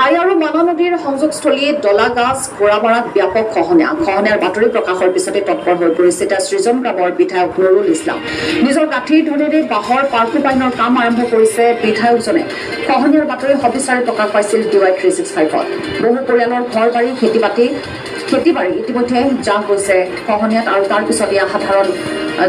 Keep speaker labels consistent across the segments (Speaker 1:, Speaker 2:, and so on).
Speaker 1: আই আৰু মানা নদীৰ সংযোগস্থলী দলাগাছ ঘোঁৰামাৰাত ব্যাপক খহনীয়াৰ বাতৰি প্ৰকাশৰ পিছতে তৎপৰ হৈ পৰিছে এতিয়া সৃজন গ্ৰামৰ বিধায়ক নুৰুল ইছলাম। নিজৰ গাঁঠিৰ ধনেৰে বাঁহৰ পাৰ্কোপাইনৰ কাম আৰম্ভ কৰিছে বিধায়কজনে। খহনীয়াৰ বাতৰি সবিস্তাৰে প্ৰকাশ পাইছিল DY 365ত। বহু পৰিয়ালৰ ঘৰ বাৰী খেতি বাৰী ইতিমধ্যে জাহ গৈছে খহনীয়াত আৰু তাৰ পিছত ইয়াৰ সাধাৰণ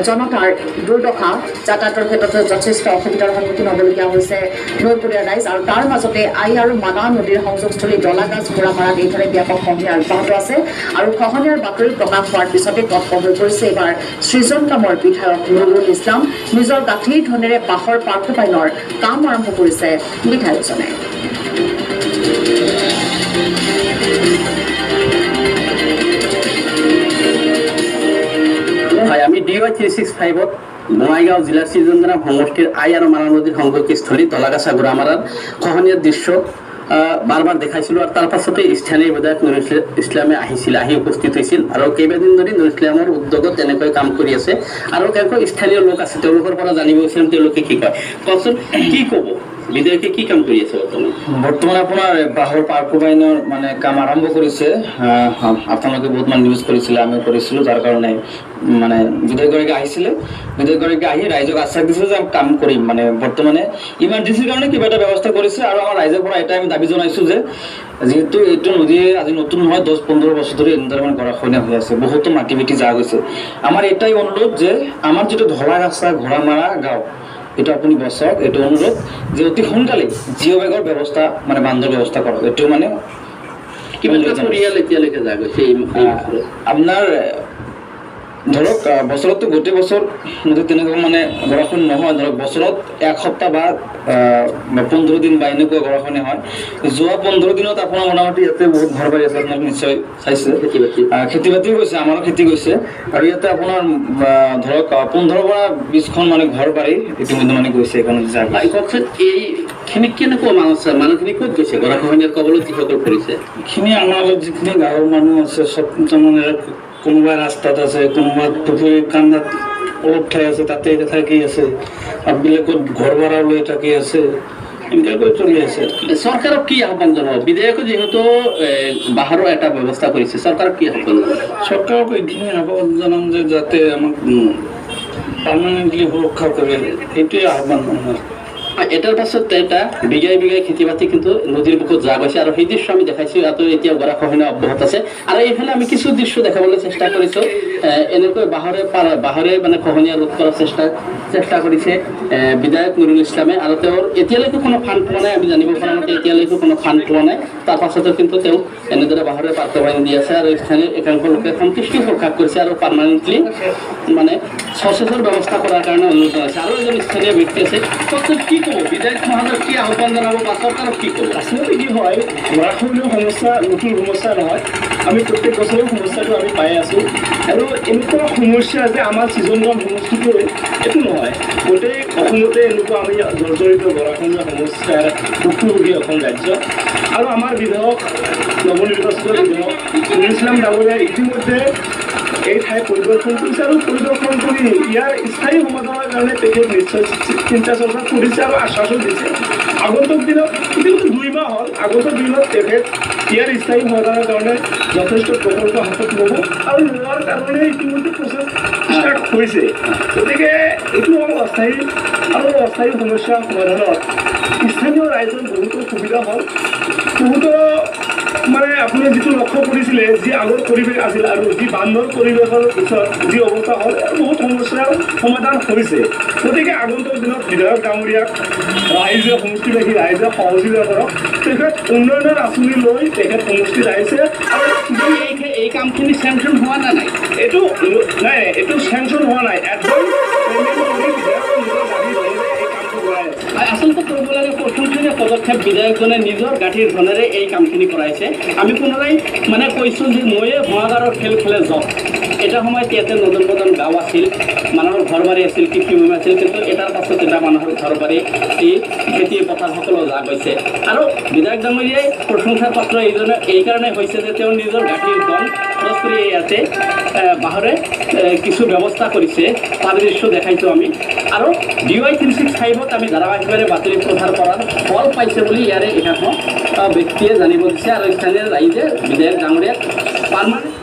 Speaker 1: জনতাৰ দুৰ্দশা যাতায়াতৰ ক্ষেত্ৰত যথেষ্ট অসুবিধাৰ সন্মুখীন হ'বলগীয়া হৈছে নৈপৰীয়া ৰাইজ আৰু তাৰ মাজতে আই আৰু মানা নদীৰ সংযোগস্থলী দলাগাছ ঘোঁৰামাৰাত এইদৰে ব্যাপক খহনীয়া অব্যাহত আছে আৰু খহনীয়াৰ বাতৰি প্ৰকাশ হোৱাৰ পিছতে তৎপৰ হৈ পৰিছে এইবাৰ সৃজন গ্ৰামৰ বিধায়ক নুৰুল ইছলাম। নিজৰ গাঁঠিৰ ধনেৰে বাঁহৰ পাৰ্কোপাইনৰ কাম আৰম্ভ কৰিছে বিধায়কজনে।
Speaker 2: আমি DY 365ত বঙাইগাঁও জিলাৰ সৃজনগ্ৰাম সমষ্টিৰ আই আৰু মানা নদীৰ সংযোগস্থলী দলাগাছা ঘোঁৰামাৰাৰ খহনীয়াৰ দৃশ্য বাৰ দেখাইছিলোঁ আৰু তাৰ পাছতে স্থানীয় বিধায়ক নুৰুল ইছলামে আহি উপস্থিত হৈছিল আৰু কেইবাদিন ধৰি নুৰুল ইছলামৰ উদ্যোগত তেনেকৈ কাম কৰি আছে আৰু কেনেকৈ স্থানীয় লোক আছে তেওঁলোকৰ পৰা জানিব বিচাৰিম তেওঁলোকে কি কয়। কওকচোন কি ক'ব, বিধায়কে কি কাম কৰি আছে
Speaker 3: বৰ্তমান আপোনাৰ বাঁহৰ পাৰ্কোপাইনৰ মানে কাম আৰম্ভ কৰিছে। আপোনালোকে বহুত মান নিউজ কৰিছিলে, আমিও কৰিছিলোঁ, যাৰ কাৰণে মানে বিধায়কগৰাকী আহিছিলে। বিধায়কগৰাকী আহি ৰাইজক আশ্বাস দিছে যে কাম কৰিম, মানে বৰ্তমানে ইমাৰ্জেঞ্চিৰ কাৰণে কিবা এটা ব্যৱস্থা কৰিছে। আৰু আমাৰ ৰাইজৰ পৰা এটাই আমি দাবী জনাইছোঁ যে যিহেতু এইটো নদী আজি নতুন নহয়, 10-15 বছৰ ধৰি এনেদৰে মানে গৰাখহনীয়া হৈ আছে, বহুতো মাটি বিটি যা গৈছে। আমাৰ এটাই অনুৰোধ যে আমাৰ যিটো দলাগাছা ঘোঁৰামাৰা গাঁও এইটো আপুনি বচাওক, এইটো অনুৰোধ যে অতি সোনকালে জিঅ' বেগৰ ব্যৱস্থা মানে বান্ধৰ ব্যৱস্থা কৰক। এইটো মানে
Speaker 2: কিমান পৰিয়াল এতিয়ালৈকে যা গৈছে
Speaker 3: আপোনাৰ ধৰক বছৰততো গোটেই বছৰ নদীত তেনেকুৱা মানে গৰাখহনীয়া নহয়, ধৰক বছৰত এক সপ্তাহ বা 15 দিন বা এনেকুৱা গৰাখহনীয়া হয়। যোৱা 15 দিনত আপোনাৰ মোটামুটি ইয়াতে বহুত ঘৰ বাৰী আছে, আপোনালোকে নিশ্চয় চাইছে। খেতি বাতিও গৈছে, আমাৰো খেতি গৈছে আৰু ইয়াতে আপোনাৰ ধৰক 15 পৰা 20খন মানে ঘৰ বাৰী ইতিমধ্যে মানে গৈছে।
Speaker 2: কওকচোন এইখিনি কেনেকুৱা মানুহখিনি ক'ত গৈছে গৰাখহনীয়াৰ কবলত যিসকল পৰিছে?
Speaker 3: এইখিনি আমাৰ যিখিনি গাঁৱৰ মানুহ আছে চব তাৰমানে কোনোবা ৰাস্তাত আছে, কোনোবা পুখুৰী কান্দাত অলপ ঠাই আছে তাতে থাকি আছে, আৰু বেলেগত ঘৰ ভাড়া লৈ থাকি আছে, এনেকৈ চলি আছে।
Speaker 2: চৰকাৰক কি আহ্বান জনাব? বিধায়কে যিহেতু বাহাৰৰ এটা ব্যৱস্থা কৰিছে, চৰকাৰক কি আহ্বান জনাব?
Speaker 3: চৰকাৰক এইখিনি আহ্বান জনাম যে যাতে আমাক পাৰ্মানেণ্টলি সুৰক্ষা কৰে, সেইটোৱে আহ্বান জনাম।
Speaker 2: এটাৰ পাছত এটা বিঘাই খেতি বাতি কিন্তু নদীৰ বুকুত যা গৈছে আৰু সেই দৃশ্য আমি দেখাইছোঁ। ইয়াতো এতিয়া গৰাখহনীয়া অব্যাহত আছে আৰু এইফালে আমি কিছু দৃশ্য দেখাবলৈ চেষ্টা কৰিছোঁ। এনেকৈ বাঁহৰে মানে খহনীয়া ৰোধ কৰাৰ চেষ্টা কৰিছে বিধায়ক নুৰুল ইছলামে আৰু তেওঁৰ এতিয়ালৈকে কোনো ফাণ্ড পোৱা নাই। আমি জানিব পৰা মতে এতিয়ালৈকে কোনো ফাণ্ড পোৱা নাই। তাৰ পাছতো কিন্তু তেওঁ এনেদৰে বাঁহৰে পাৰ্কোপাইন দি আছে আৰু স্থানীয় একাংশ লোকে সন্তুষ্টি প্ৰকাশ কৰিছে আৰু পাৰ্মানেণ্টলি মানে চচেছৰ ব্যৱস্থা কৰাৰ কাৰণে অনুৰোধ জনাইছে। আৰু এজন স্থানীয় ব্যক্তি আছে, কি ক'ব বিধায়ক মহোদয়, কি আহ্বান জনাব বা চৰকাৰক কি ক'ব?
Speaker 4: আচলতে কি হয়, গৰাখহনীয়া সমস্যা নতুন সমস্যা নহয়, আমি প্ৰত্যেক বছৰে সমস্যাটো আমি পাই আছোঁ। আৰু এনেকুৱা সমস্যা যে আমাৰ সৃজনগ্ৰাম সমষ্টিটোৱে এইটো নহয়, গোটেই অসমতে এনেকুৱা আমি জৰ্জৰিত গৰাখহনীয়া সমস্যাৰ ভুক্তভোগী অসম ৰাজ্য। আৰু আমাৰ বিধায়ক নৱনিৰ্বাচিত বিধায়ক নুৰুল ইছলাম ডাঙৰীয়াই ইতিমধ্যে এই ঠাই পৰিদৰ্শন কৰিছে আৰু পৰিদৰ্শন কৰি ইয়াৰ স্থায়ী সমাধানৰ কাৰণে তেখেত নিশ্চয় চিন্তা চৰ্চা কৰিছে আৰু আশ্বাসো দিছে। আগন্তুক দিনত ইতিমধ্যে 2 মাহ হ'ল, আগন্তুক দিনত তেখেত ইয়াৰ স্থায়ী সমাধানৰ কাৰণে যথেষ্ট প্ৰকল্প হাতত ল'ব আৰু লোৱাৰ কাৰণে ইতিমধ্যে প্ৰচেছ ষ্টাৰ্ট হৈছে। গতিকে এইটো হ'ল অস্থায়ী আৰু অস্থায়ী সমস্যা সমাধানত স্থানীয় ৰাইজৰ বহুতো সুবিধা হ'ল। বহুতো মানে আপুনি যিটো লক্ষ্য কৰিছিলে, যি আগৰ পৰিৱেশ আছিল আৰু যি বান্ধৰ পৰিৱেশৰ পিছত যি অৱস্থা হ'ল, বহুত সমস্যাৰ সমাধান হৈছে। গতিকে আগন্তুক দিনত বিধায়ক ডাঙৰীয়াক ৰাইজে সমষ্টিবাসী ৰাইজে সহযোগিতা কৰক। তেখেত উন্নয়নৰ আঁচনি লৈ তেখেত সমষ্টিত আহিছে আৰু
Speaker 2: এই কামখিনি চেংচন হোৱা নাই।
Speaker 4: এইটো নাই, এইটো চেংচন হোৱা নাই। একদম
Speaker 2: আচলতে কৰিব লাগে প্ৰথমখিনি পদক্ষেপ বিধায়কজনে নিজৰ গাঁঠিৰ ধনেৰে এই কামখিনি কৰাইছে। আমি পুনৰাই মানে কৈছোঁ যে ময়ে ভঙাগাৰৰ খেল খেলে যাওক। এটা সময়ত ইয়াতে নতুন গাঁও আছিল, মানুহৰ ঘৰ বাৰী আছিল, কৃষিভূমি আছিল, কিন্তু এটাৰ পাছত এটা মানুহৰ ঘৰ বাৰী এই খেতি পথাৰ সকলো যা গৈছে। আৰু বিধায়ক ডাঙৰীয়াই প্ৰশংসাৰ পাত্ৰ এইজনে এইকাৰণে হৈছে যে তেওঁ নিজৰ গাঁঠিৰ ধন খৰচ কৰি ইয়াতে বাঁহৰে কিছু ব্যৱস্থা কৰিছে তাৰ দৃশ্য দেখাইছোঁ আমি আৰু DY 365ত আমি ধাৰাবাহিকভাৱে বাতৰি প্ৰচাৰ কৰাৰ ফল পাইছে বুলি ইয়াৰে একাংশ ব্যক্তিয়ে জানিব দিছে আৰু স্থানীয় ৰাইজে বিধায়ক ডাঙৰীয়াক পাৰ্মানেণ্ট